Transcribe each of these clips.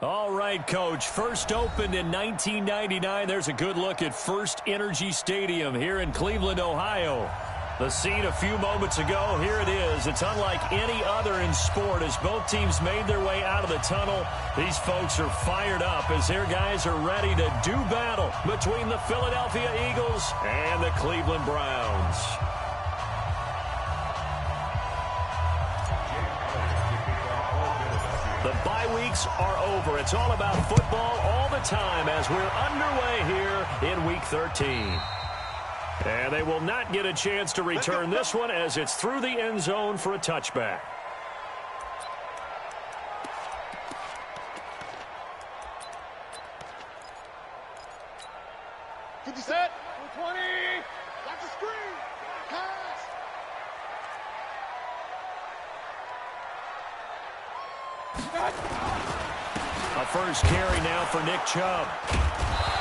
All right, Coach. First opened in 1999. There's a good look at First Energy Stadium here in Cleveland, Ohio. The scene a few moments ago, here it is. It's unlike any other in sport as both teams made their way out of the tunnel. These folks are fired up as their guys are ready to do battle between the Philadelphia Eagles and the Cleveland Browns. The bye weeks are over. It's all about football all the time as we're underway here in Week 13. And they will not get a chance to return this one as it's through the end zone for a touchback. Set. 20. Got the screen. Pass. A first carry now for Nick Chubb.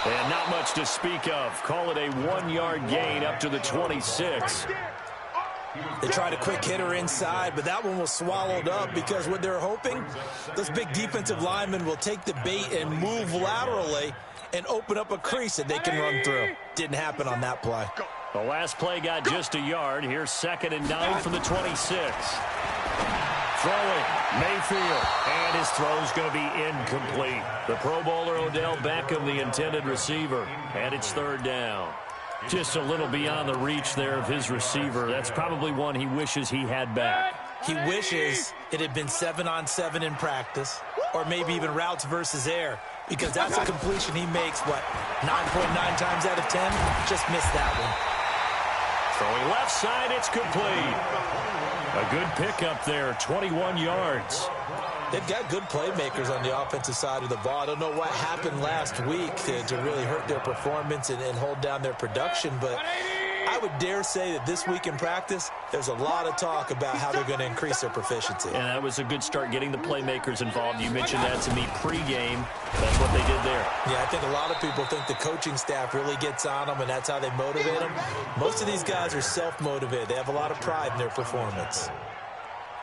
And not much to speak of. Call it a 1-yard gain up to the 26. They tried a quick hitter inside, but that one was swallowed up because what they're hoping, those big defensive linemen will take the bait and move laterally and open up a crease that they can run through. Didn't happen on that play. The last play got just a yard. Here's 2nd and 9 from the 26. Throwing, Mayfield, and his throw's going to be incomplete. The Pro Bowler Odell Beckham, the intended receiver, and it's 3rd down. Just a little beyond the reach there of his receiver. That's probably one he wishes he had back. He wishes it had been 7-on-7 in practice, or maybe even routes versus air, because that's a completion he makes, 9.9 times out of 10? Just missed that one. Throwing left side, it's complete. A good pickup there, 21 yards. They've got good playmakers on the offensive side of the ball. I don't know what happened last week to really hurt their performance and hold down their production, but I would dare say that this week in practice, there's a lot of talk about how they're going to increase their proficiency. And that was a good start getting the playmakers involved. You mentioned that to me pregame. That's what they did there. Yeah, I think a lot of people think the coaching staff really gets on them, and that's how they motivate them. Most of these guys are self-motivated. They have a lot of pride in their performance.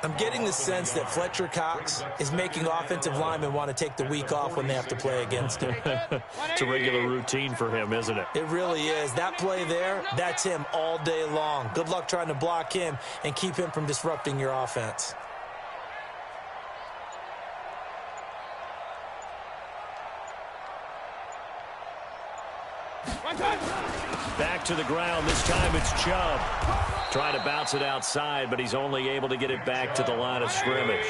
I'm getting the sense that Fletcher Cox is making offensive linemen want to take the week off when they have to play against him. It's a regular routine for him, isn't it? It really is. That play there, that's him all day long. Good luck trying to block him and keep him from disrupting your offense. Back to the ground. This time it's Chubb. Trying to bounce it outside, but he's only able to get it back to the line of scrimmage.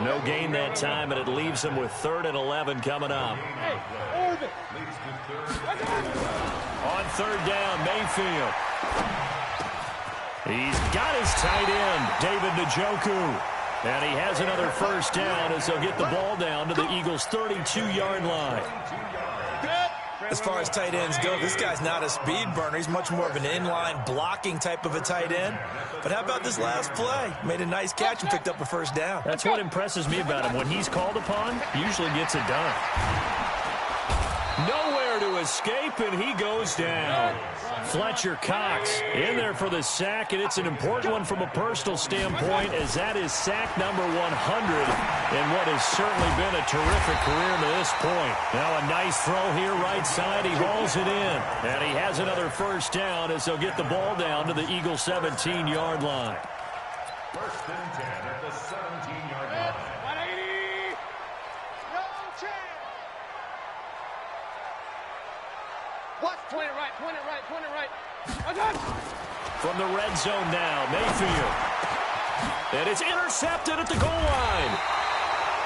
No gain that time, and it leaves him with 3rd and 11 coming up. On 3rd down, Mayfield. He's got his tight end, David Njoku. And he has another first down as they'll get the ball down to the Eagles' 32-yard line. As far as tight ends go, this guy's not a speed burner. He's much more of an inline blocking type of a tight end. But how about this last play? Made a nice catch and picked up a first down. That's what impresses me about him. When he's called upon, he usually gets it done. Nowhere to escape, and he goes down. Fletcher Cox in there for the sack, and it's an important one from a personal standpoint as that is sack number 100 in what has certainly been a terrific career to this point. Now a nice throw here right side. He hauls it in, and he has another first down as they'll get the ball down to the Eagles' 17-yard line. 1st and 10 at the 17-yard line. 180. No chance. What? 20 right, 20 right, 20 right. From the red zone now, Mayfield. And it's intercepted at the goal line.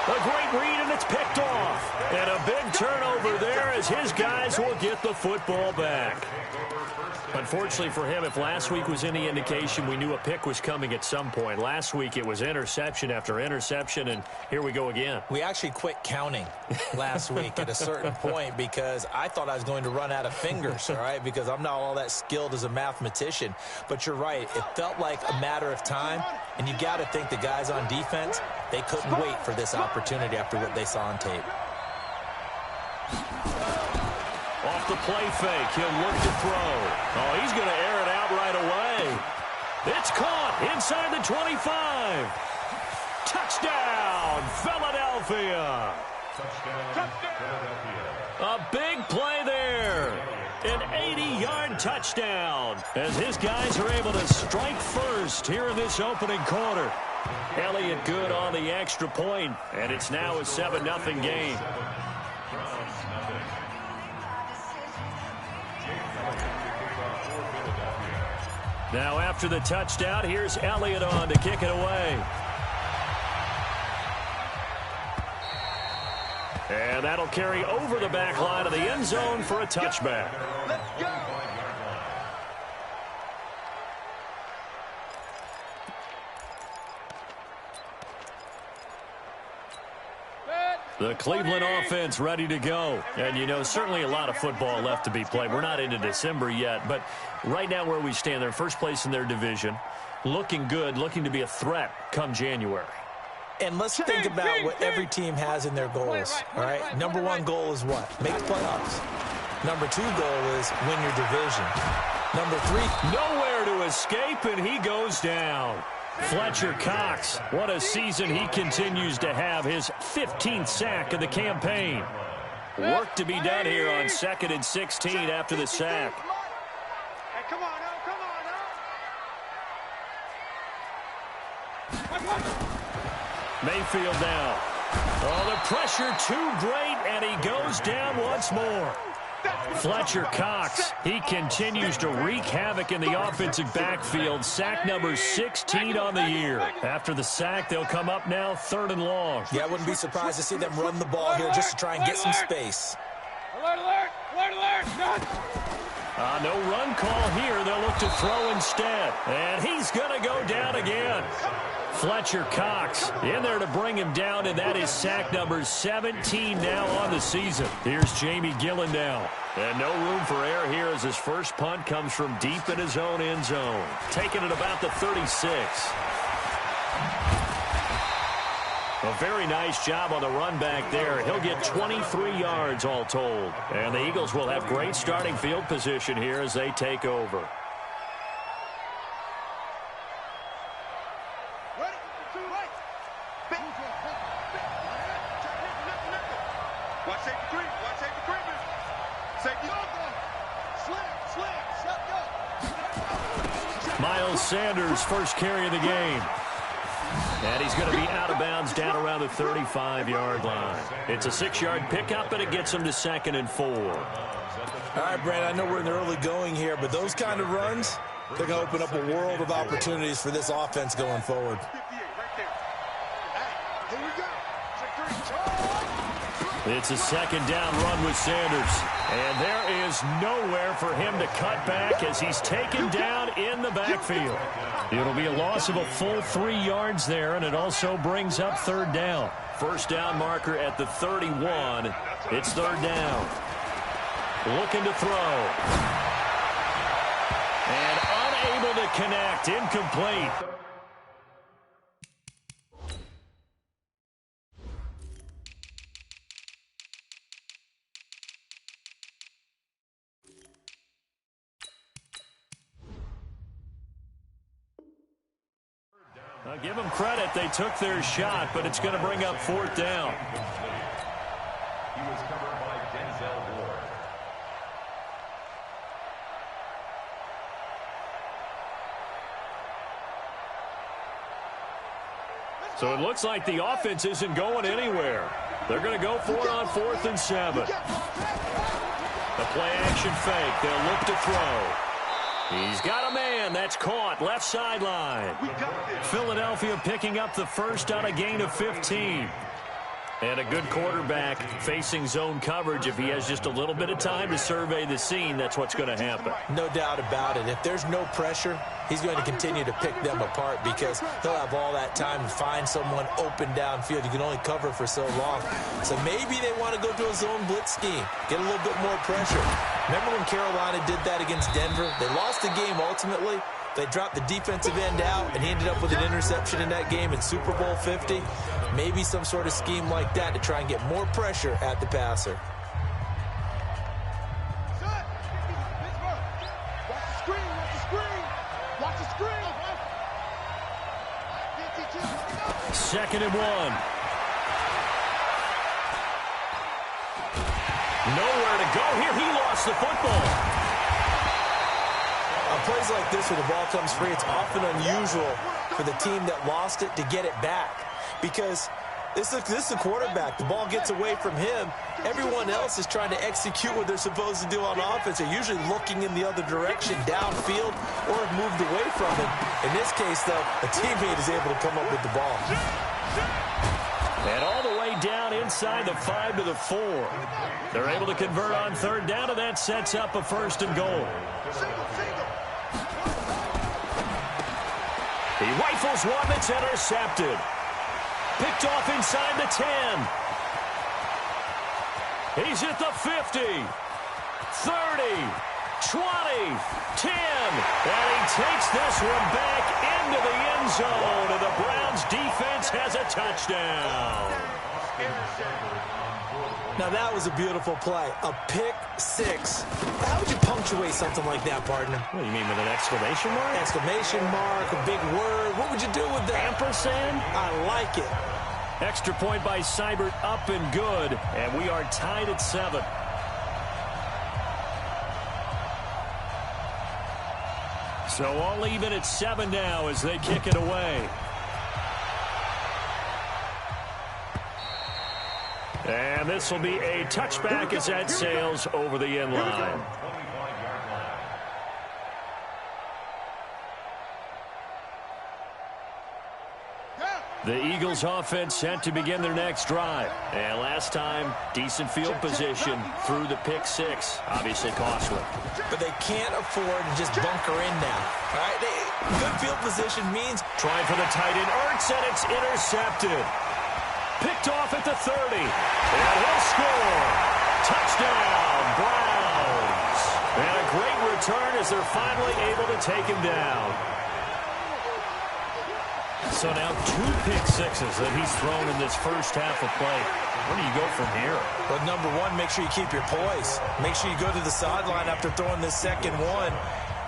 A great read, and it's picked off. And a big turnover there as his guys will get the football back. Unfortunately for him, if last week was any indication, we knew a pick was coming at some point. Last week it was interception after interception, and here we go again. We actually quit counting last week at a certain point because I thought I was going to run out of fingers, all right, because I'm not all that skilled as a mathematician. But you're right. It felt like a matter of time, and you got to think the guys on defense, they couldn't wait for this opportunity after what they saw on tape. Off the play fake, he'll look to throw. Oh, he's going to air it out right away. It's caught inside the 25. Touchdown! touchdown, Philadelphia. A big play there. An 80-yard touchdown as his guys are able to strike first here in this opening quarter. Elliott good on the extra point, and it's now a 7-0 game. Now after the touchdown, here's Elliott on to kick it away. And that'll carry over the back line of the end zone for a touchback. Let's go. The Cleveland offense ready to go. And, you know, certainly a lot of football left to be played. We're not into December yet, but right now where we stand, they're first place in their division. Looking good, looking to be a threat come January. And let's think about what every team has in their goals, all right? Number one goal is what? Make the playoffs. Number two goal is win your division. Number three, nowhere to escape, and he goes down. Fletcher Cox, what a season he continues to have, his 15th sack of the campaign. Work to be done here on 2nd and 16 after the sack. Hey, come on now, come on now. Mayfield now. Oh, the pressure too great, and he goes down once more. Fletcher Cox, he continues to wreak havoc in the offensive backfield. Sack number 16 on the year. After the sack, they'll come up now 3rd and long. Yeah, I wouldn't be surprised to see them run the ball here just to try and get some space. Alert, alert, alert, alert. No run call here. They'll look to throw instead. And he's going to go down again. Fletcher Cox in there to bring him down, and that is sack number 17 now on the season. Here's Jamie Gillen now. And no room for error here as his first punt comes from deep in his own end zone. Taking it about the 36. A very nice job on the run back there. He'll get 23 yards all told. And the Eagles will have great starting field position here as they take over. Miles Sanders, first carry of the game. And he's going to be out of bounds down around the 35-yard line. It's a 6-yard pickup, and it gets him to 2nd and 4. All right, Brandon, I know we're in the early going here, but those kind of runs, they're going to open up a world of opportunities for this offense going forward. It's a 2nd down run with Sanders. And there is nowhere for him to cut back as he's taken down in the backfield. It'll be a loss of a full 3 yards there, and it also brings up 3rd down. First down marker at the 31. It's 3rd down. Looking to throw. And unable to connect. Incomplete. I'll give them credit. They took their shot, but it's going to bring up 4th down. He was covered by Denzel Ward. So it looks like the offense isn't going anywhere. They're going to go for it on 4th and 7. The play-action fake. They'll look to throw. He's got a man. That's caught. Left sideline. Philadelphia picking up the first on a gain of 15. And a good quarterback facing zone coverage. If he has just a little bit of time to survey the scene, that's what's going to happen. No doubt about it. If there's no pressure, he's going to continue to pick them apart because he'll have all that time to find someone open downfield. You can only cover for so long. So maybe they want to go to a zone blitz scheme, get a little bit more pressure. Remember when Carolina did that against Denver? They lost the game ultimately. They dropped the defensive end out, and he ended up with an interception in that game in Super Bowl 50. Maybe some sort of scheme like that to try and get more pressure at the passer. Second and 1. Nowhere to go here. He lost the football. On plays like this where the ball comes free, it's often unusual for the team that lost it to get it back. Because this is a quarterback. The ball gets away from him. Everyone else is trying to execute what they're supposed to do on offense. They're usually looking in the other direction, downfield, or have moved away from it. In this case, though, a teammate is able to come up with the ball. And all the way down inside the 5 to the 4. They're able to convert on third down, and that sets up a first and goal. He rifles one that's intercepted. Picked off inside the 10. He's at the 50, 30, 20, 10. And he takes this one back into the end zone. And the Browns defense has a touchdown. Now, that was a beautiful play. A pick six. How would you punctuate something like that, partner? What do you mean, with an exclamation mark? Exclamation mark, a big word. What would you do with that? Ampersand? I like it. Extra point by Seibert, up and good. And we are tied at 7. So all even at 7 now as they kick it away. And this will be a touchback as that sails over the end line. The Eagles offense set to begin their next drive. And last time, decent field position through the pick six. Obviously costly. But they can't afford to just bunker in now. All right, good field position means trying for the tight end. Ertz, and it's intercepted. Picked off at the 30. And he'll score. Touchdown, Browns. And a great return as they're finally able to take him down. So now 2 pick sixes that he's thrown in this first half of play. Where do you go from here? Well, number one, make sure you keep your poise. Make sure you go to the sideline after throwing this second one,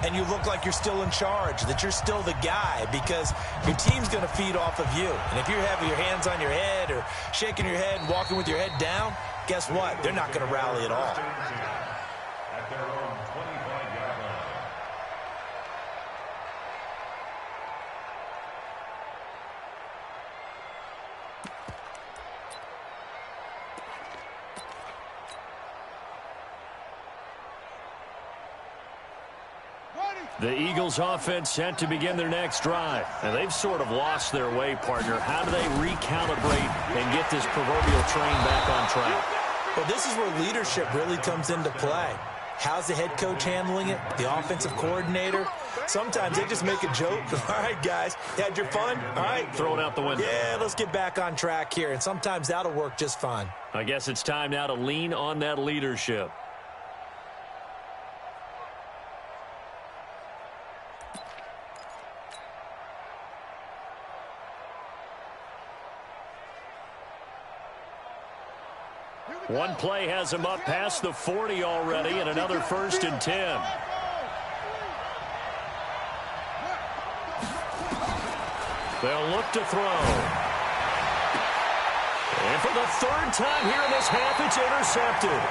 and you look like you're still in charge, that you're still the guy, because your team's going to feed off of you. And if you're having your hands on your head or shaking your head and walking with your head down, guess what? They're not going to rally at all. At their own 25-yard line. The Eagles offense set to begin their next drive. And they've sort of lost their way, partner. How do they recalibrate and get this proverbial train back on track? Well, this is where leadership really comes into play. How's the head coach handling it? The offensive coordinator? Sometimes they just make a joke. All right, guys, you had your fun? All right. Throw it out the window. Yeah, let's get back on track here. And sometimes that'll work just fine. I guess it's time now to lean on that leadership. One play has him up past the 40 already, and another 1st and 10. They'll look to throw. And for the 3rd time here in this half, it's intercepted.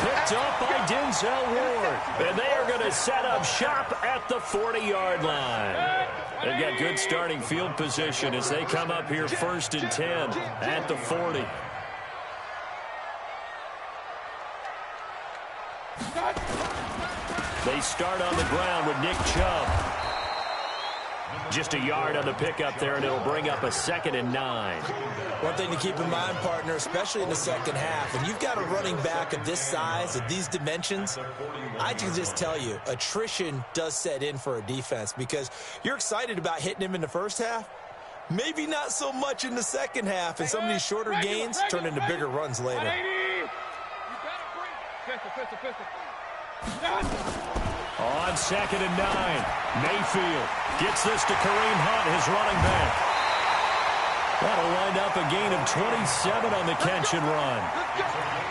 Picked up by Denzel Ward. And they are going to set up shop at the 40-yard line. They've got good starting field position as they come up here 1st and 10 at the 40. They start on the ground with Nick Chubb. Just a yard on the pickup there, and it'll bring up a 2nd and 9. One thing to keep in mind, partner, especially in the second half, when you've got a running back of this size, of these dimensions, I can just tell you, attrition does set in for a defense because you're excited about hitting him in the first half. Maybe not so much in the second half, and some of these shorter gains turn into bigger runs later. On 2nd and 9, Mayfield gets this to Kareem Hunt, his running back. That'll wind up a gain of 27 on the catch and run.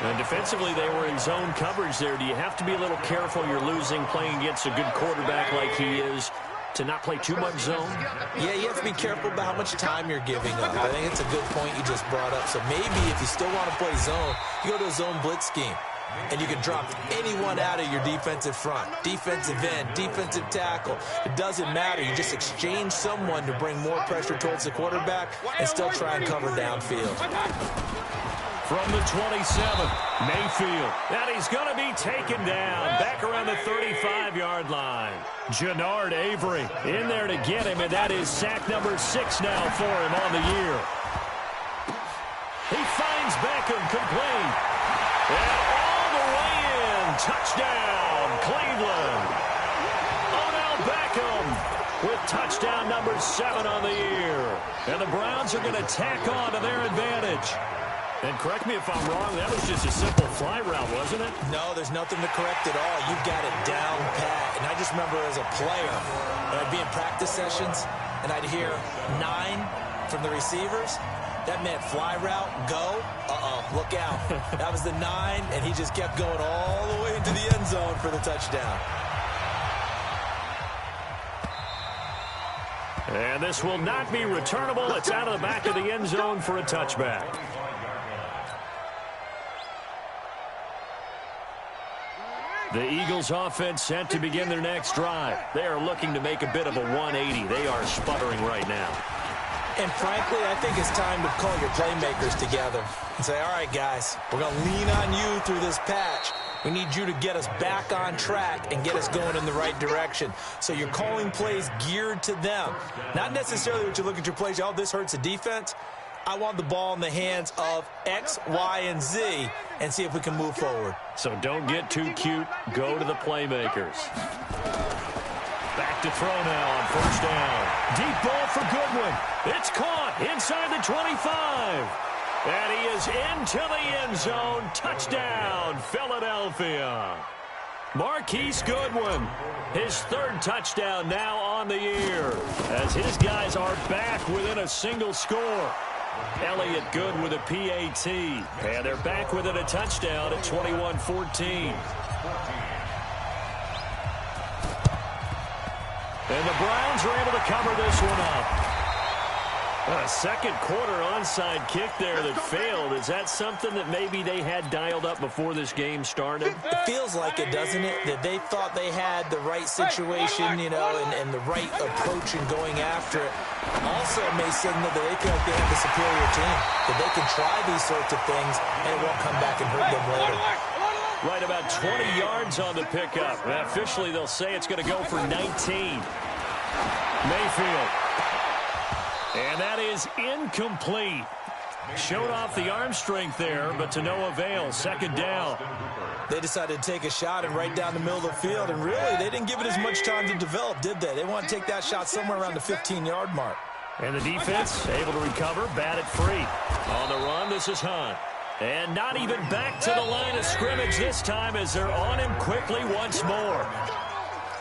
And defensively, they were in zone coverage there. Do you have to be a little careful? You're losing playing against a good quarterback like he is to not play too much zone? Yeah, you have to be careful about how much time you're giving up. I think it's a good point you just brought up. So maybe if you still want to play zone, you go to a zone blitz scheme. and you can drop anyone out of your defensive front. Defensive end, defensive tackle. It doesn't matter. You just exchange someone to bring more pressure towards the quarterback and still try and cover downfield. From the 27, Mayfield. And he's going to be taken down back around the 35-yard line. Jannard Avery in there to get him, and that is sack number 6 now for him on the year. He finds Beckham complete. And all the way in. Touchdown, Cleveland. Odell Beckham with touchdown number 7 on the year. And the Browns are going to tack on to their advantage. And correct me if I'm wrong, that was just a simple fly route, wasn't it? No, there's nothing to correct at all. You've got it down pat. And I just remember as a player, I'd be in practice sessions, and I'd hear 9 from the receivers. That meant fly route, go, look out. That was the 9, and he just kept going all the way into the end zone for the touchdown. And this will not be returnable. It's out of the back of the end zone for a touchback. The Eagles offense set to begin their next drive. They are looking to make a bit of a 180. They are sputtering right now. And frankly, I think it's time to call your playmakers together and say, all right, guys, we're going to lean on you through this patch. We need you to get us back on track and get us going in the right direction. So you're calling plays geared to them. Not necessarily what you look at your plays, oh, this hurts the defense. I want the ball in the hands of X, Y, and Z and see if we can move forward. So don't get too cute. Go to the playmakers. Back to throw now on first down. Deep ball for Goodwin. It's caught inside the 25. And he is into the end zone. Touchdown, Philadelphia. Marquise Goodwin, his 3rd touchdown now on the year, as his guys are back within a single score. Elliott good with a PAT. And they're back within a touchdown at 21-14. And the Browns are able to cover this one up. A second quarter onside kick there that failed. Is that something that maybe they had dialed up before this game started? It feels like it, doesn't it? That they thought they had the right situation, you know, and the right approach in going after it. Also, it may signal that they feel like they have the superior team, that they can try these sorts of things and it won't come back and hurt them later. Right about 20 yards on the pickup. And officially, they'll say it's going to go for 19. Mayfield. And that is incomplete. Showed off the arm strength there, but to no avail. Second down. They decided to take a shot and right down the middle of the field, and really, they didn't give it as much time to develop, did they? They want to take that shot somewhere around the 15-yard mark. And the defense able to recover, bat it free. On the run, this is Hunt. And not even back to the line of scrimmage this time as they're on him quickly once more.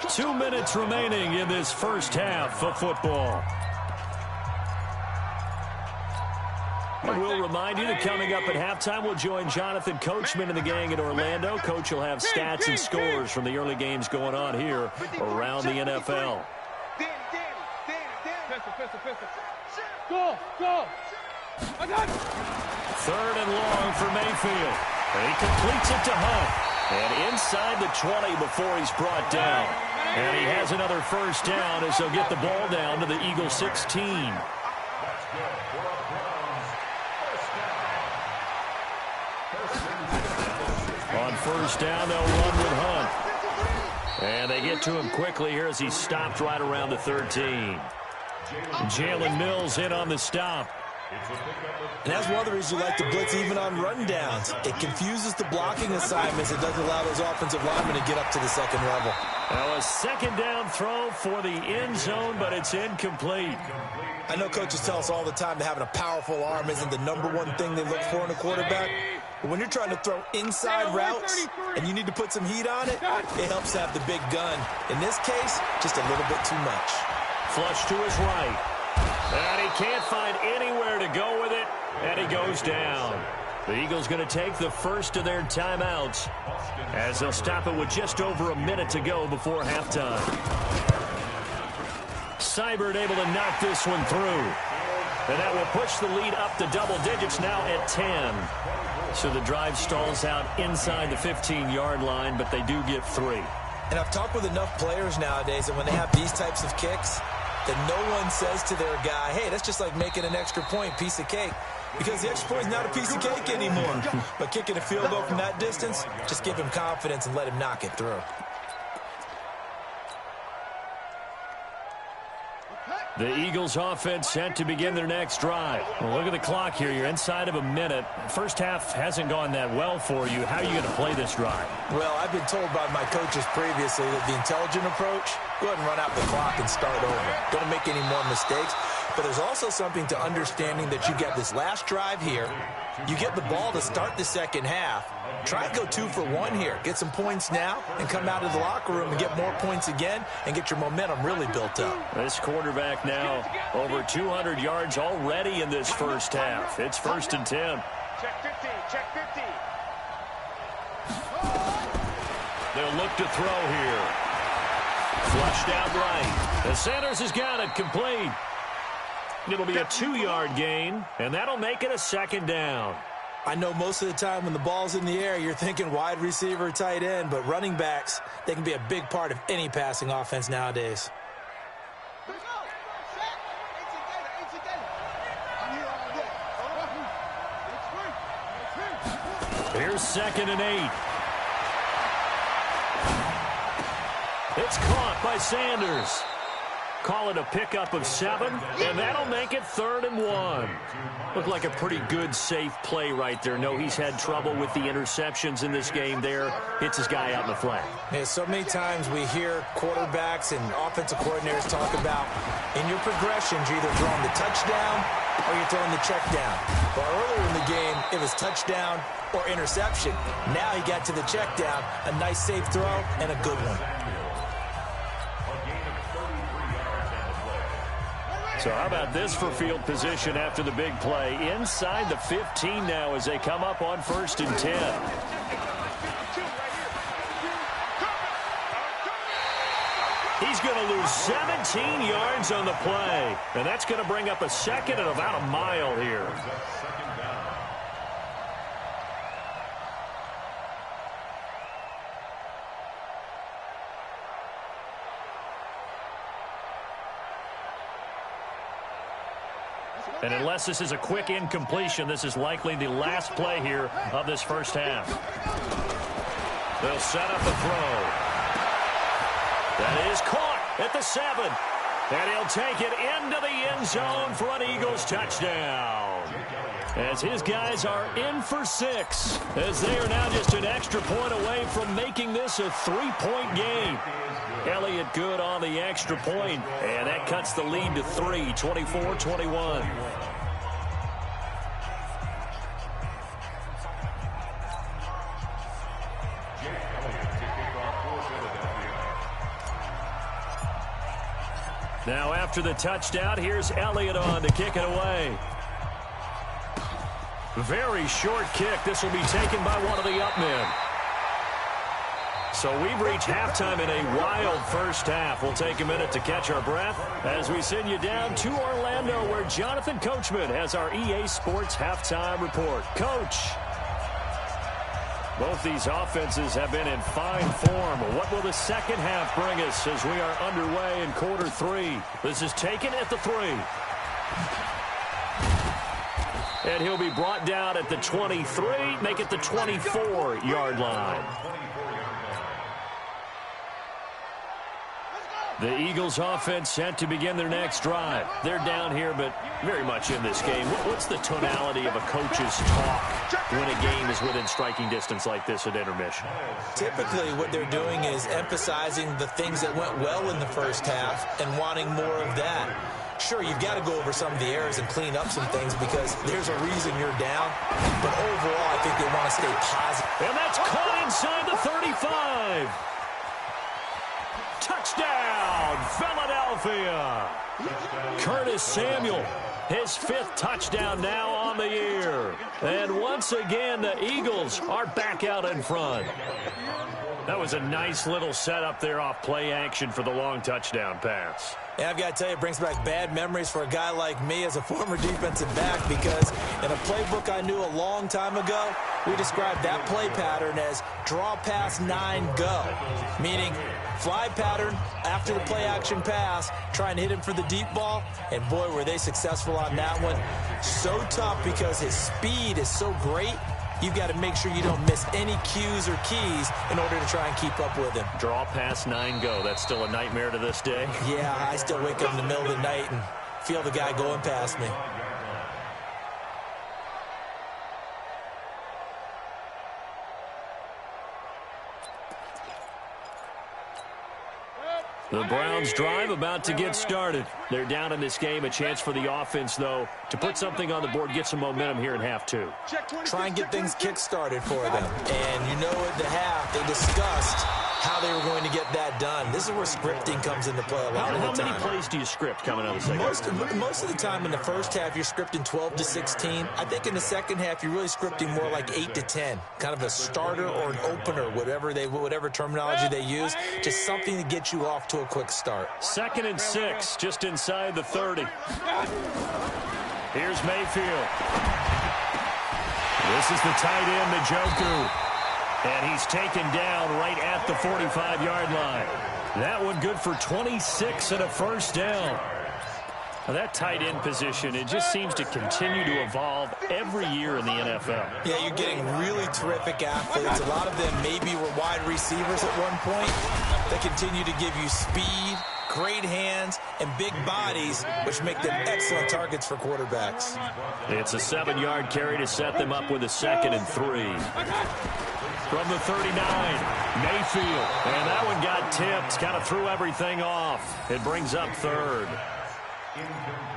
2 minutes remaining in this first half of football. And we'll remind you that coming up at halftime, we'll join Jonathan Coachman and the gang in Orlando. Coach will have stats and scores from the early games going on here around the NFL. Go, go. I got it. 3rd and long for Mayfield. And he completes it to Hunt. And inside the 20 before he's brought down. And he has another first down as they'll get the ball down to the Eagles 16. On first down, they'll run with Hunt. And they get to him quickly here as he's stopped right around the 13. Jalen Mills in on the stop. And that's one of the reasons you like to blitz even on rundowns. It confuses the blocking assignments. It doesn't allow those offensive linemen to get up to the second level. Now a second down throw for the end zone, but it's incomplete. I know coaches tell us all the time that having a powerful arm isn't the #1 thing they look for in a quarterback. But when you're trying to throw inside routes and you need to put some heat on it, it helps to have the big gun. In this case, just a little bit too much. Flush to his right. And he can't find anywhere to go with it, and he goes down. The Eagles going to take the first of their timeouts as they'll stop it with just over a minute to go before halftime. Seibert able to knock this one through. And that will push the lead up to double digits now at 10. So the drive stalls out inside the 15-yard line, but they do get 3. And I've talked with enough players nowadays, and when they have these types of kicks, that no one says to their guy, hey, that's just like making an extra point, piece of cake. Because the extra point is not a piece of cake anymore. But kicking a field goal from that distance, just give him confidence and let him knock it through. The Eagles offense set to begin their next drive. Well, look at the clock here. You're inside of a minute. First half hasn't gone that well for you. How are you going to play this drive? Well, I've been told by my coaches previously that the intelligent approach, go ahead and run out the clock and start over. Don't make any more mistakes. But there's also something to understanding that you get this last drive here. You get the ball to start the second half. Try and go 2 for 1 here. Get some points now and come out of the locker room and get more points again and get your momentum really built up. This quarterback now over 200 yards already in this first half. It's 1st and 10. Check 50, check 50. They'll look to throw here. Flushed out right. And Sanders has got it complete. It'll be a 2-yard gain, and that'll make it a 2nd down. I know most of the time when the ball's in the air, you're thinking wide receiver, tight end, but running backs, they can be a big part of any passing offense nowadays. Here's 2nd and 8. It's caught by Sanders. Call it a pickup of 7, and that'll make it 3rd and 1. Looked like a pretty good, safe play right there. No, he's had trouble with the interceptions in this game there. Hits his guy out in the flat. Yeah, so many times we hear quarterbacks and offensive coordinators talk about in your progressions, you're either throwing the touchdown or you're throwing the check down. Well, earlier in the game, it was touchdown or interception. Now he got to the check down, a nice safe throw, and a good one. So how about this for field position after the big play? Inside the 15 now as they come up on 1st and 10. He's going to lose 17 yards on the play. And that's going to bring up a 2nd and about a mile here. And unless this is a quick incompletion, this is likely the last play here of this first half. They'll set up the throw. That is caught at the 7. And he'll take it into the end zone for an Eagles touchdown. As his guys are in for 6, as they are now just an extra point away from making this a 3-point game. Elliott good on the extra point, and that cuts the lead to 3, 24-21. Now after the touchdown, here's Elliott on to kick it away. Very short kick. This will be taken by one of the up men. So we've reached halftime in a wild first half. We'll take a minute to catch our breath as we send you down to Orlando, where Jonathan Coachman has our EA Sports halftime report. Coach, both these offenses have been in fine form. What will the second half bring us as we are underway in quarter 3? This is taken at the 3. And he'll be brought down at the 23, make it the 24-yard line. The Eagles offense set to begin their next drive. They're down here, but very much in this game. What's the tonality of a coach's talk when a game is within striking distance like this at intermission? Typically, what they're doing is emphasizing the things that went well in the first half and wanting more of that. Sure, you've got to go over some of the errors and clean up some things because there's a reason you're down. But overall, I think they want to stay positive. And that's caught inside the 35. Touchdown, Philadelphia. Curtis Samuel, his 5th touchdown now on the year. And once again, the Eagles are back out in front. That was a nice little setup there off play action for the long touchdown pass. And I've got to tell you, it brings back bad memories for a guy like me as a former defensive back, because in a playbook I knew a long time ago, we described that play pattern as draw pass 9 go, meaning fly pattern after the play action pass, trying to hit him for the deep ball, and boy, were they successful on that one. So tough because his speed is so great. You've got to make sure you don't miss any cues or keys in order to try and keep up with him. Draw pass 9 go. That's still a nightmare to this day. Yeah, I still wake up in the middle of the night and feel the guy going past me. The Browns drive about to get started. They're down in this game. A chance for the offense, though, to put something on the board, get some momentum here in half 2. Try and get things kick-started for them. And you know at the half, they discussed how they were going to get that done. This is where scripting comes into play a lot of the time. How many plays do you script coming out of the second half? Most of the time in the first half, you're scripting 12 to 16. I think in the second half, you're really scripting more like 8 to 10. Kind of a starter or an opener, whatever terminology they use. Just something to get you off to a quick start. 2nd and 6, just inside the 30. Here's Mayfield. This is the tight end, Njoku. And he's taken down right at the 45-yard line. That one good for 26 and a first down. Now that tight end position, it just seems to continue to evolve every year in the NFL. Yeah, you're getting really terrific athletes. A lot of them maybe were wide receivers at one point. They continue to give you speed, great hands, and big bodies, which make them excellent targets for quarterbacks. It's a 7-yard carry to set them up with a 2nd and 3. From the 39, Mayfield. And that one got tipped, kind of threw everything off. It brings up 3rd.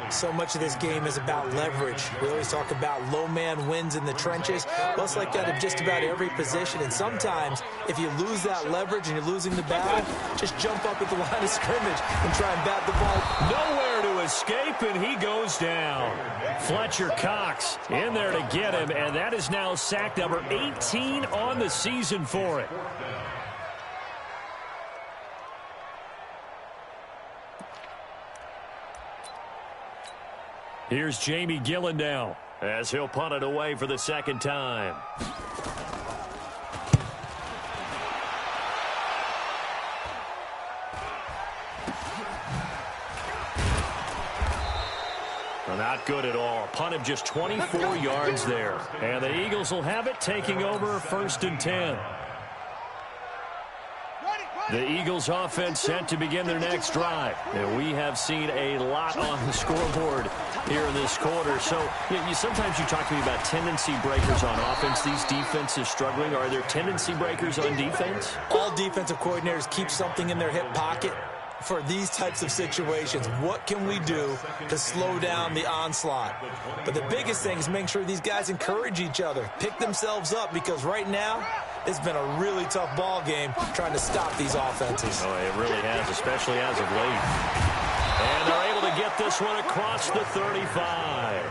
So much of this game is about leverage. We always talk about low man wins in the trenches. Well, it's like that in just about every position. And sometimes, if you lose that leverage and you're losing the battle, just jump up at the line of scrimmage and try and bat the ball. Nowhere to escape, and he goes down. Fletcher Cox in there to get him, and that is now sack number 18 on the season for it. Here's Jamie Gillen now as he'll punt it away for the 2nd time. Not good at all. Punt of just 24 yards there. And the Eagles will have it, taking over 1st and 10. The Eagles offense set to begin their next drive. And we have seen a lot on the scoreboard here in this quarter. So sometimes you talk to me about tendency breakers on offense. These defenses struggling. Are there tendency breakers on defense? All defensive coordinators keep something in their hip pocket for these types of situations. What can we do to slow down the onslaught? But the biggest thing is making sure these guys encourage each other, pick themselves up, because right now it's been a really tough ball game trying to stop these offenses. Oh, it really has, especially as of late. And they're able to get this one across the 35.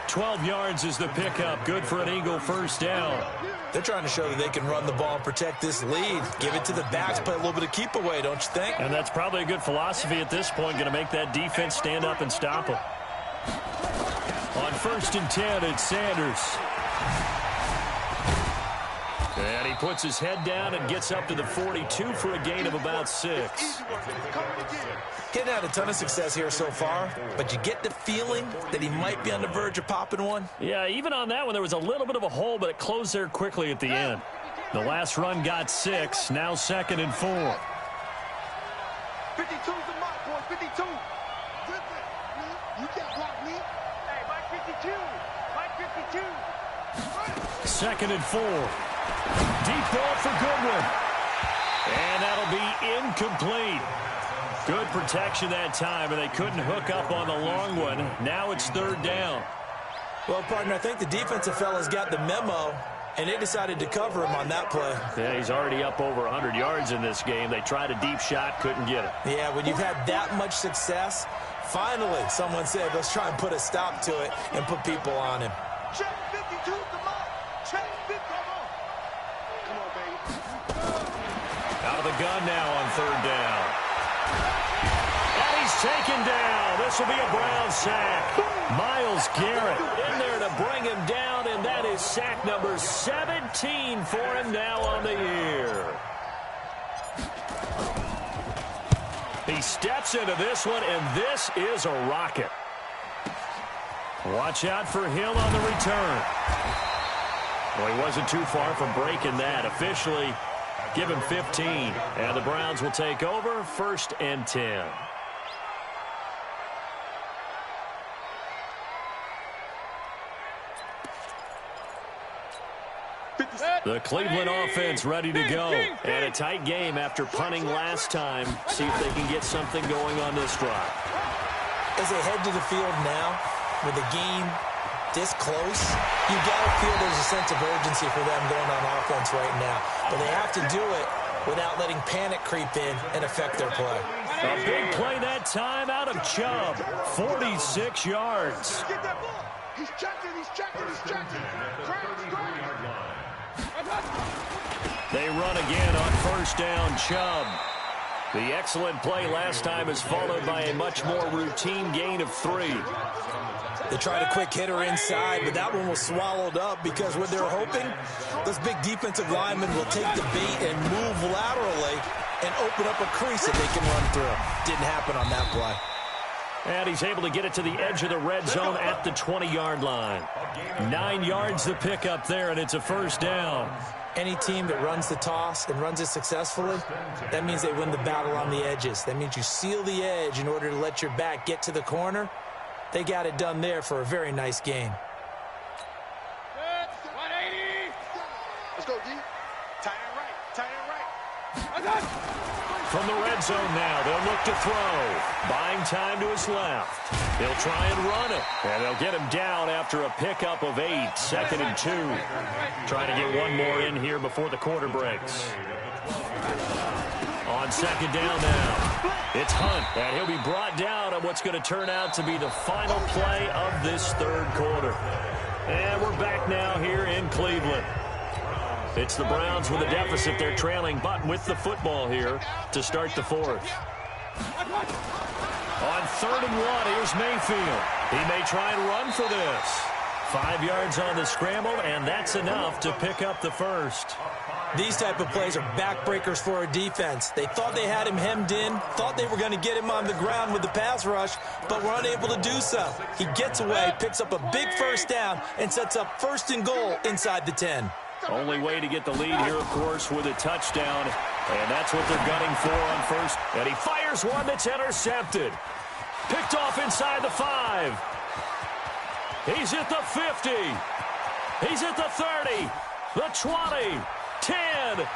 12 yards is the pickup. Good for an Eagle first down. They're trying to show that they can run the ball and protect this lead. Give it to the backs, play a little bit of keep away, don't you think? And that's probably a good philosophy at this point, going to make that defense stand up and stop them. On 1st and 10, it's Sanders. And he puts his head down and gets up to the 42 for a gain of about 6. Getting out a ton of success here so far, but you get the feeling that he might be on the verge of popping one. Yeah, even on that one, there was a little bit of a hole, but it closed there quickly at the end. The last run got 6, now 2nd and 4. 52's the mark, boy, 52. You can't block me. Hey, Mike 52. Mike 52. 2nd and 4. Deep ball for Goodwin. And that'll be incomplete. Good protection that time, and they couldn't hook up on the long one. Now it's 3rd down. Well, partner, I think the defensive fellas got the memo, and they decided to cover him on that play. Yeah, he's already up over 100 yards in this game. They tried a deep shot, couldn't get it. Yeah, when you've had that much success, finally someone said, let's try and put a stop to it and put people on him. Check 52's the mark. Check 50. Come on, baby. out of the gun now on third down. And he's taken down. This will be a Brown sack. Myles Garrett in there to bring him down, and that is sack number 17 for him now on the year. He steps into this one, and this is a rocket. Watch out for Hill on the return. Well, he wasn't too far from breaking that. Officially, give him 15. And the Browns will take over, 1st and 10. The Cleveland offense ready to go. And a tight game after punting last time. See if they can get something going on this drive. As they head to the field now, with the game this close, you got to feel there's a sense of urgency for them going on offense right now. But they have to do it without letting panic creep in and affect their play. A big play that time out of Chubb. 46 yards. Get that ball. He's checking. They run again on 1st down, Chubb. The excellent play last time is followed by a much more routine gain of 3. They tried a quick hitter inside, but that one was swallowed up because what they're hoping, those big defensive linemen will take the bait and move laterally and open up a crease that they can run through. Didn't happen on that play. And he's able to get it to the edge of the red zone at the 20-yard line. 9 yards the pickup there, and it's a 1st down. Any team that runs the toss and runs it successfully, that means they win the battle on the edges. That means you seal the edge in order to let your back get to the corner. They got it done there for a very nice gain. 180. Let's go, D. Tight end right. From the red zone now, they'll look to throw. Buying time to his left. They'll try and run it. And they'll get him down after a pickup of 8. 2nd and 2. Trying to get one more in here before the quarter breaks. On 2nd down now, it's Hunt. And he'll be brought down on what's going to turn out to be the final play of this 3rd quarter. And we're back now here in Cleveland. It's the Browns with a deficit. They're trailing, but with the football here to start the 4th. On 3rd and 1, here's Mayfield. He may try and run for this. 5 yards on the scramble, and that's enough to pick up the 1st. These type of plays are backbreakers for a defense. They thought they had him hemmed in, thought they were going to get him on the ground with the pass rush, but were unable to do so. He gets away, picks up a big 1st down, and sets up 1st and goal inside the 10. Only way to get the lead here, of course, with a touchdown. And that's what they're gunning for on 1st. And he fires one that's intercepted. Picked off inside the 5. He's at the 50. He's at the 30. The 20. 10.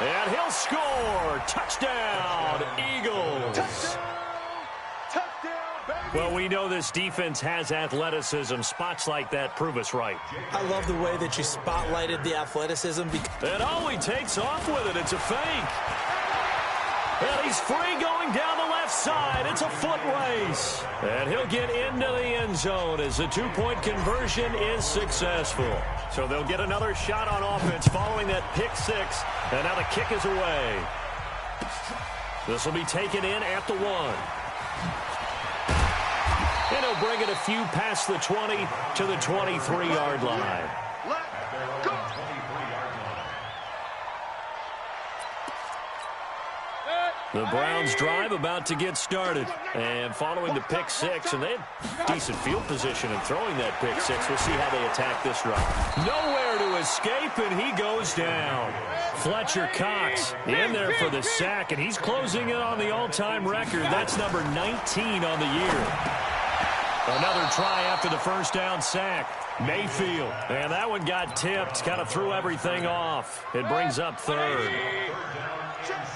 And he'll score. Touchdown, Eagles. Touchdown, baby. Well, we know this defense has athleticism. Spots like that prove us right. I love the way that you spotlighted the athleticism. And oh, he takes off with it. It's a fake. And he's free going down the left side. It's a foot race. And he'll get into the end zone as the 2-point conversion is successful. So they'll get another shot on offense following that pick 6. And now the kick is away. This will be taken in at the 1. And he'll bring it a few past the 20 to the 23-yard line. Let's go. The Browns drive about to get started. And following the pick 6, and they had decent field position in throwing that pick 6. We'll see how they attack this drive. Nowhere to escape, and he goes down. Fletcher Cox in there for the sack, and he's closing in on the all-time record. That's number 19 on the year. Another try after the 1st down sack. Mayfield, and that one got tipped, kind of threw everything off. It brings up 3rd.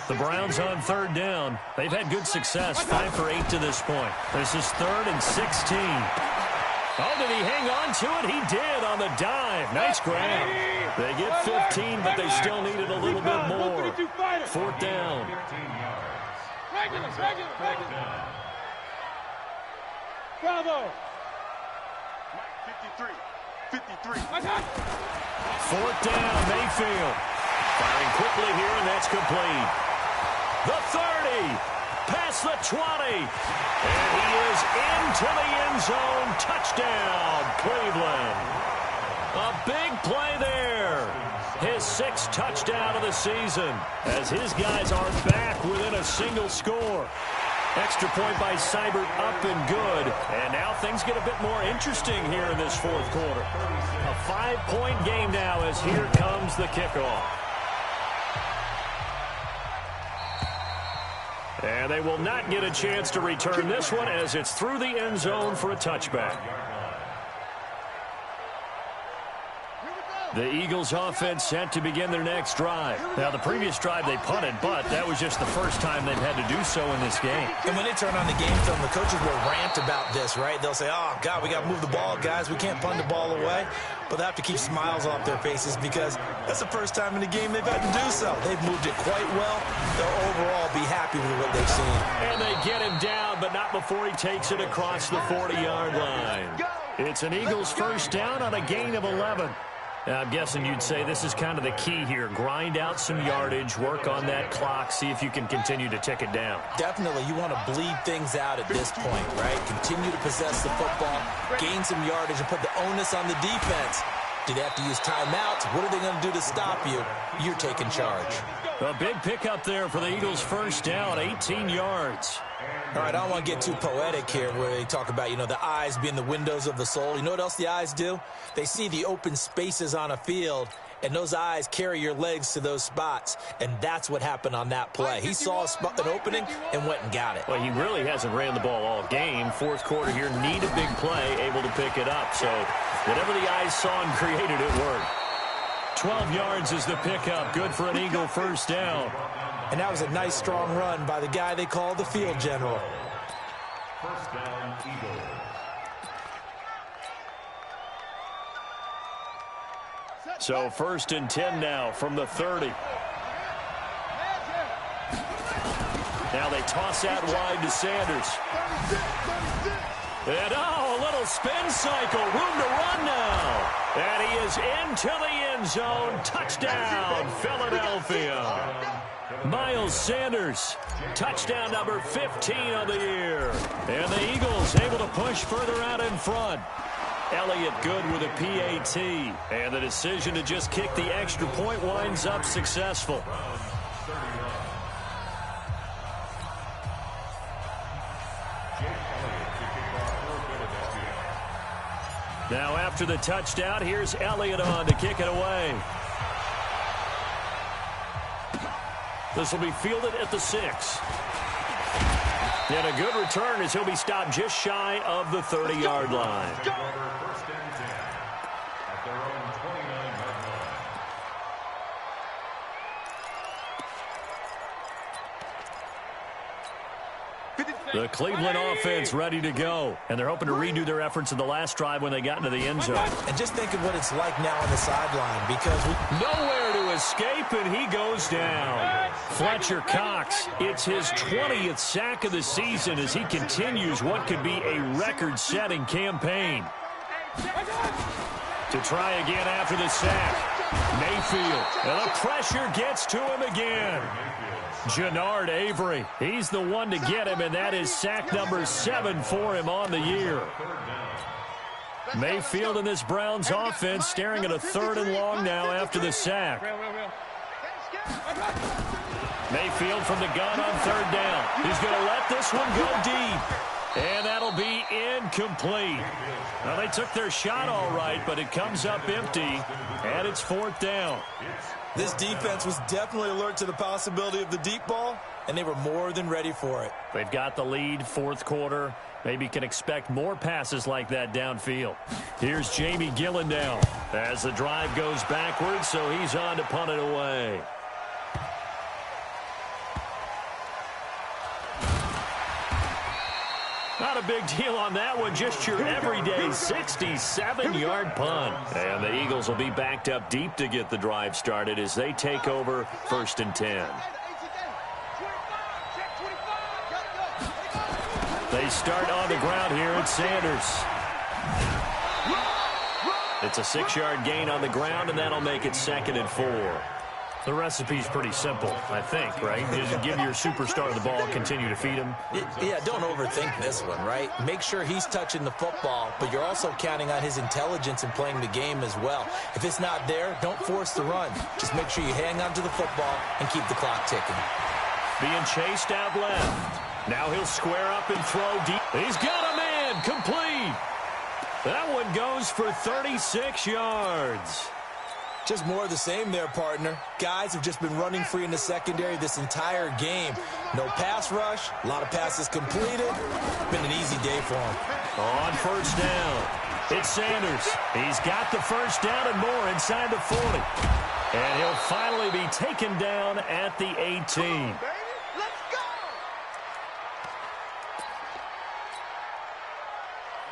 The Browns on 3rd down. They've had good success, 5 for 8 to this point. This is 3rd and 16. Oh, did he hang on to it? He did on the dive. Nice grab. They get 15, but they still needed a little bit more. 4th down. Regular. Bravo. 53. 4th down, Mayfield. Firing quickly here, and that's complete. across the 20. And he is into the end zone. Touchdown, Cleveland. A big play there. His 6th touchdown of the season as his guys are back within a single score. Extra point by Seibert up and good. And now things get a bit more interesting here in this 4th quarter. A 5-point game now as here comes the kickoff. And they will not get a chance to return this one as it's through the end zone for a touchback. The Eagles offense set to begin their next drive. Now, the previous drive they punted, but that was just the first time they've had to do so in this game. And when they turn on the game film, the coaches will rant about this, right? They'll say, oh, God, we got to move the ball, guys. We can't punt the ball away. But they have to keep smiles off their faces because that's the first time in the game they've had to do so. They've moved it quite well. They'll overall be happy with what they've seen. And they get him down, but not before he takes it across the 40-yard line. It's an Eagles first down on a gain of 11. Now, I'm guessing you'd say this is kind of the key here. Grind out some yardage, work on that clock, see if you can continue to tick it down. Definitely. You want to bleed things out at this point, right? Continue to possess the football, gain some yardage, and put the onus on the defense. Do they have to use timeouts? What are they going to do to stop you? You're taking charge. A big pickup there for the Eagles first down, 18 yards. All right, I don't want to get too poetic here where they talk about, the eyes being the windows of the soul. You know what else the eyes do? They see the open spaces on a field, and those eyes carry your legs to those spots, and that's what happened on that play. He saw an opening and went and got it. Well, he really hasn't ran the ball all game. 4th quarter here, need a big play, able to pick it up. So whatever the eyes saw and created, it worked. 12 yards is the pickup. Good for an Eagle first down. And that was a nice, strong run by the guy they call the field general. First down, Eagles. So 1st and 10 now from the 30. Now they toss that wide to Sanders. And a little spin cycle. Room to run now. And he is into the end zone. Touchdown, Philadelphia. Miles Sanders, touchdown number 15 of the year. And the Eagles able to push further out in front. Elliott good with a PAT. And the decision to just kick the extra point winds up successful. Now after the touchdown, here's Elliott on to kick it away. This will be fielded at the 6. And a good return as he'll be stopped just shy of the 30-yard line. First and 10 at their own 29-yard line. The Cleveland offense ready to go. And they're hoping to redo their efforts in the last drive when they got into the end zone. And just think of what it's like now on the sideline because nowhere to escape, and he goes down. Fletcher Cox, it's his 20th sack of the season as he continues what could be a record-setting campaign. To try again after the sack. Mayfield, and the pressure gets to him again. Jannard Avery, he's the one to get him, and that is sack number 7 for him on the year. Mayfield and this Browns offense staring at a 3rd and long now after the sack. Mayfield from the gun on 3rd down. He's going to let this one go deep, and that'll be incomplete. Well, they took their shot all right, but it comes up empty, and it's 4th down. This defense was definitely alert to the possibility of the deep ball, and they were more than ready for it. They've got the lead, 4th quarter. Maybe can expect more passes like that downfield. Here's Jamie Gillen now as the drive goes backwards, so he's on to punt it away. Not a big deal on that one, just your everyday 67-yard punt. And the Eagles will be backed up deep to get the drive started as they take over 1st and 10. They start on the ground here at Sanders. It's a 6-yard gain on the ground, and that'll make it 2nd and 4. The recipe's pretty simple, I think, right? Just give your superstar the ball, continue to feed him. Yeah, don't overthink this one, right? Make sure he's touching the football, but you're also counting on his intelligence in playing the game as well. If it's not there, don't force the run. Just make sure you hang on to the football and keep the clock ticking. Being chased out left. Now he'll square up and throw deep. He's got a man, complete. That one goes for 36 yards. Just more of the same there, partner. Guys have just been running free in the secondary this entire game. No pass rush, a lot of passes completed. Been an easy day for him. On first down, it's Sanders. He's got the first down and more inside the 40. And he'll finally be taken down at the 18.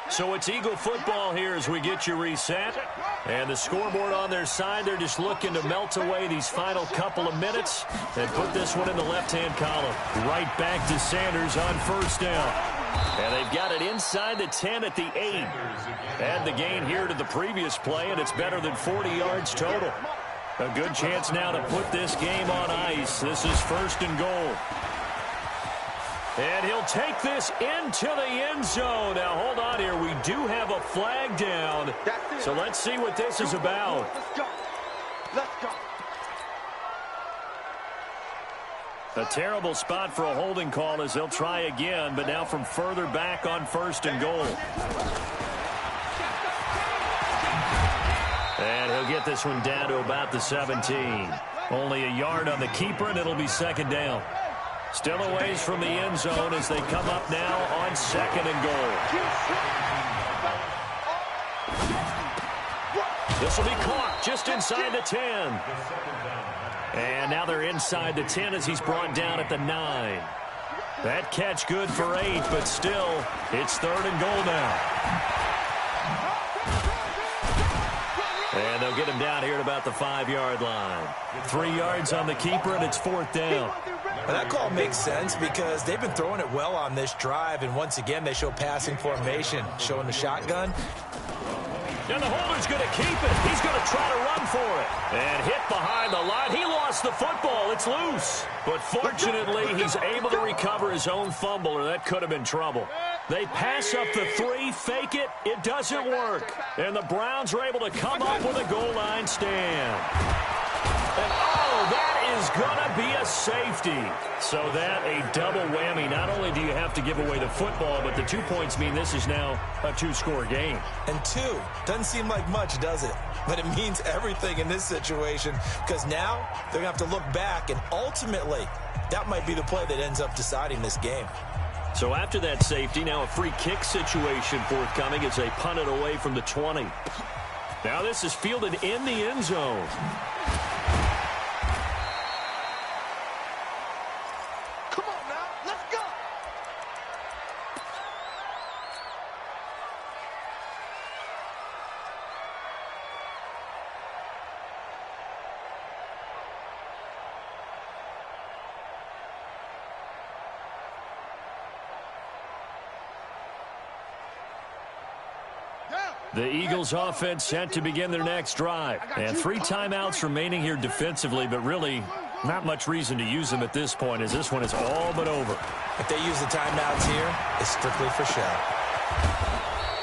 So it's Eagle football here as we get you reset. And the scoreboard on their side, they're just looking to melt away these final couple of minutes and put this one in the left-hand column. Right back to Sanders on first down. And they've got it inside the 10 at the 8. Add the gain here to the previous play, and it's better than 40 yards total. A good chance now to put this game on ice. This is first and goal. And he'll take this into the end zone. Now, hold on here. We do have a flag down. So let's see what this is about. Let's go. A terrible spot for a holding call as they'll try again, but now from further back on first and goal. And he'll get this one down to about the 17. Only a yard on the keeper, and it'll be second down. Still a ways from the end zone as they come up now on second and goal. This will be caught just inside the 10. And now they're inside the 10 as he's brought down at the 9. That catch good for 8, but still, it's third and goal now. And they'll get him down here at about the 5-yard line. 3 yards on the keeper, and it's fourth down. Well, that call makes sense because they've been throwing it well on this drive, and once again, they show passing formation, showing the shotgun. And the holder's going to keep it. He's going to try to run for it. And hit behind the line. He lost the football. It's loose. But fortunately, he's able to recover his own fumble, or that could have been trouble. They pass up the 3, fake it. It doesn't work. And the Browns are able to come up with a goal line stand. And, oh, that is going to be a safety. So that a double whammy. Not only do you have to give away the football, but the 2 points mean this is now a 2-score game. And 2 doesn't seem like much, does it? But it means everything in this situation because now they're going to have to look back, and ultimately that might be the play that ends up deciding this game. So after that safety, now a free kick situation forthcoming as they punt it away from the 20. Now this is fielded in the end zone. The Eagles offense set to begin their next drive. And 3 timeouts remaining here defensively, but really not much reason to use them at this point as this one is all but over. If they use the timeouts here, it's strictly for show.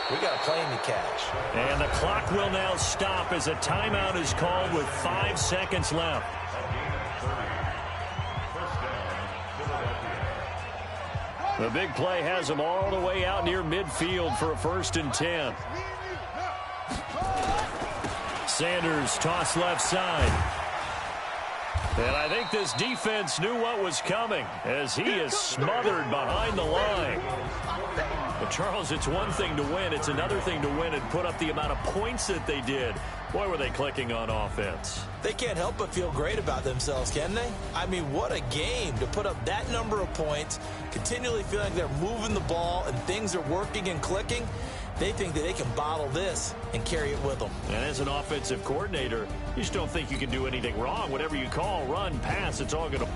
We got a plane to catch. And the clock will now stop as a timeout is called with 5 seconds left. The big play has them all the way out near midfield for a 1st and 10. Sanders toss left side. And I think this defense knew what was coming as he is smothered behind the line. But, Charles, it's one thing to win. It's another thing to win and put up the amount of points that they did. Boy, were they clicking on offense. They can't help but feel great about themselves, can they? I mean, what a game to put up that number of points, continually feeling like they're moving the ball and things are working and clicking. They think that they can bottle this and carry it with them. And as an offensive coordinator, you just don't think you can do anything wrong. Whatever you call, run, pass, it's all going to